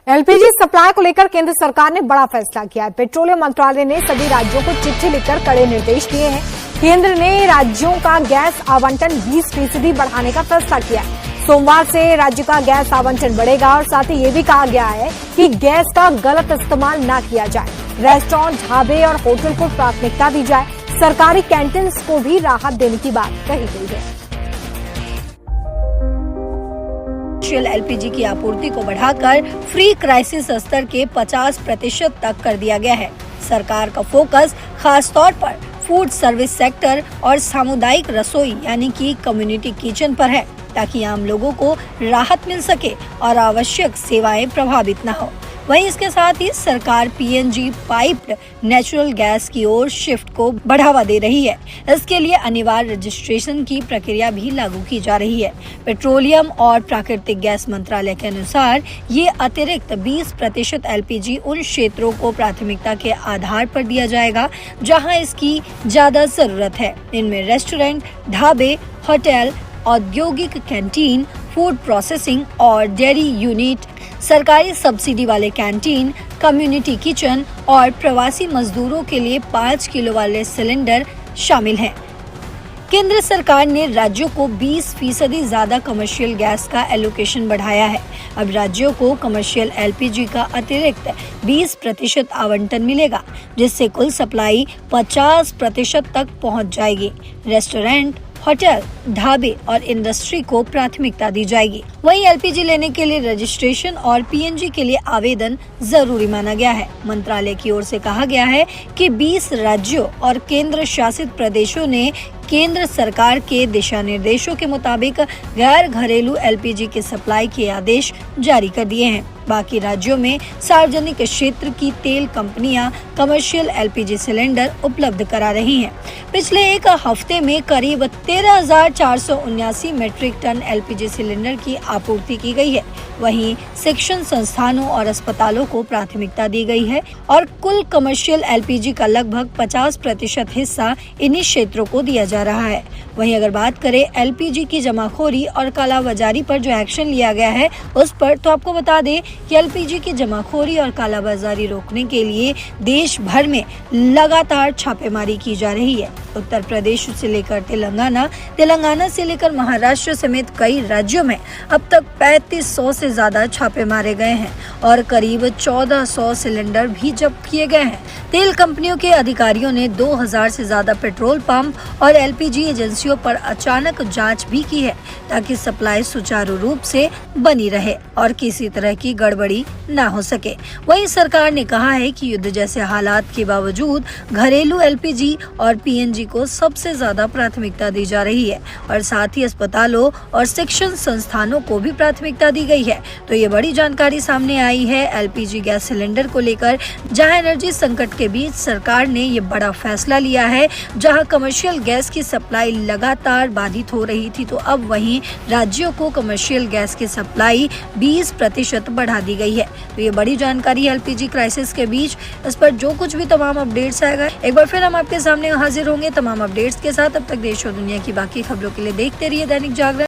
LPG supply को लेकर केंद्र सरकार ने बड़ा फैसला किया है। पेट्रोलियम मंत्रालय ने सभी राज्यों को चिट्ठी लिखकर कड़े निर्देश दिए हैं। केंद्र ने राज्यों का गैस आवंटन 20% बढ़ाने का फैसला किया है। सोमवार से राज्य का गैस आवंटन बढ़ेगा और साथ ही ये भी कहा गया है कि गैस का गलत इस्तेमाल न किया जाए। रेस्टोरेंट, ढाबे और होटल को प्राथमिकता दी जाए। सरकारी कैंटीन को भी राहत देने की बात कही गई है। एलपीजी की आपूर्ति को बढ़ाकर फ्री क्राइसिस स्तर के 50% तक कर दिया गया है। सरकार का फोकस खास तौर पर फूड सर्विस सेक्टर और सामुदायिक रसोई यानी कि कम्युनिटी किचन पर है, ताकि आम लोगों को राहत मिल सके और आवश्यक सेवाएं प्रभावित न हो। वहीं इसके साथ ही सरकार पीएनजी पाइप्ड नेचुरल गैस की ओर शिफ्ट को बढ़ावा दे रही है। इसके लिए अनिवार्य रजिस्ट्रेशन की प्रक्रिया भी लागू की जा रही है। पेट्रोलियम और प्राकृतिक गैस मंत्रालय के अनुसार ये अतिरिक्त 20% एलपीजी उन क्षेत्रों को प्राथमिकता के आधार पर दिया जाएगा जहां इसकी ज्यादा जरूरत है। इनमें रेस्टोरेंट, ढाबे, होटल, औद्योगिक कैंटीन, फूड प्रोसेसिंग और डेयरी यूनिट, सरकारी सब्सिडी वाले कैंटीन, कम्युनिटी किचन और प्रवासी मजदूरों के लिए 5 किलो वाले सिलेंडर शामिल हैं। केंद्र सरकार ने राज्यों को 20% ज्यादा कमर्शियल गैस का एलोकेशन बढ़ाया है। अब राज्यों को कमर्शियल एलपीजी का अतिरिक्त 20% आवंटन मिलेगा, जिससे कुल सप्लाई 50% तक पहुंच जाएगी। रेस्टोरेंट, होटल, ढाबे और इंडस्ट्री को प्राथमिकता दी जाएगी। वहीं एलपीजी लेने के लिए रजिस्ट्रेशन और पीएनजी के लिए आवेदन जरूरी माना गया है। मंत्रालय की ओर से कहा गया है कि 20 राज्यों और केंद्र शासित प्रदेशों ने केंद्र सरकार के दिशा निर्देशों के मुताबिक गैर घरेलू एलपीजी की सप्लाई के आदेश जारी कर दिए हैं। बाकी राज्यों में सार्वजनिक क्षेत्र की तेल कंपनियां कमर्शियल एलपीजी सिलेंडर उपलब्ध करा रही हैं। पिछले एक हफ्ते में करीब 13,479 मीट्रिक टन एलपीजी सिलेंडर की आपूर्ति की गई है। वहीं शिक्षण संस्थानों और अस्पतालों को प्राथमिकता दी गई है और कुल कमर्शियल एलपीजी का लगभग 50% हिस्सा इन्हीं क्षेत्रों को दिया जा रहा है। वहीं अगर बात करें एलपीजी की जमाखोरी और कालाबाजारी पर जो एक्शन लिया गया है उस पर, तो आपको बता दें कि एलपीजी की जमाखोरी और कालाबाजारी रोकने के लिए देश भर में लगातार छापेमारी की जा रही है। उत्तर प्रदेश से लेकर तेलंगाना से लेकर महाराष्ट्र समेत कई राज्यों में अब तक 3500 से ज्यादा छापे मारे गए हैं और करीब 1400 सिलेंडर भी जब्त किए गए हैं। तेल कंपनियों के अधिकारियों ने 2000 से ज्यादा पेट्रोल पंप और एलपीजी एजेंसियों पर अचानक जांच भी की है, ताकि सप्लाई सुचारू रूप से बनी रहे और किसी तरह की गड़बड़ी न हो सके। वहीं सरकार ने कहा है कि युद्ध जैसे हालात के बावजूद घरेलू एलपीजी और पीएनजी को सबसे ज्यादा प्राथमिकता दी जा रही है और साथ ही अस्पतालों और शिक्षण संस्थानों को भी प्राथमिकता दी गई है। तो ये बड़ी जानकारी सामने आई है एलपीजी गैस सिलेंडर को लेकर, जहां एनर्जी संकट के बीच सरकार ने ये बड़ा फैसला लिया है। जहां कमर्शियल गैस की सप्लाई लगातार बाधित हो रही थी, तो अब वहीं राज्यों को कमर्शियल गैस की सप्लाई 20% बढ़ा दी गई है। तो ये बड़ी जानकारी है एलपीजी क्राइसिस के बीच। इस पर जो कुछ भी तमाम अपडेट्स आएगा, एक बार फिर हम आपके सामने हाजिर होंगे तमाम अपडेट्स के साथ। अब तक देश और दुनिया की बाकी खबरों के लिए देखते रहिए दैनिक जागरण।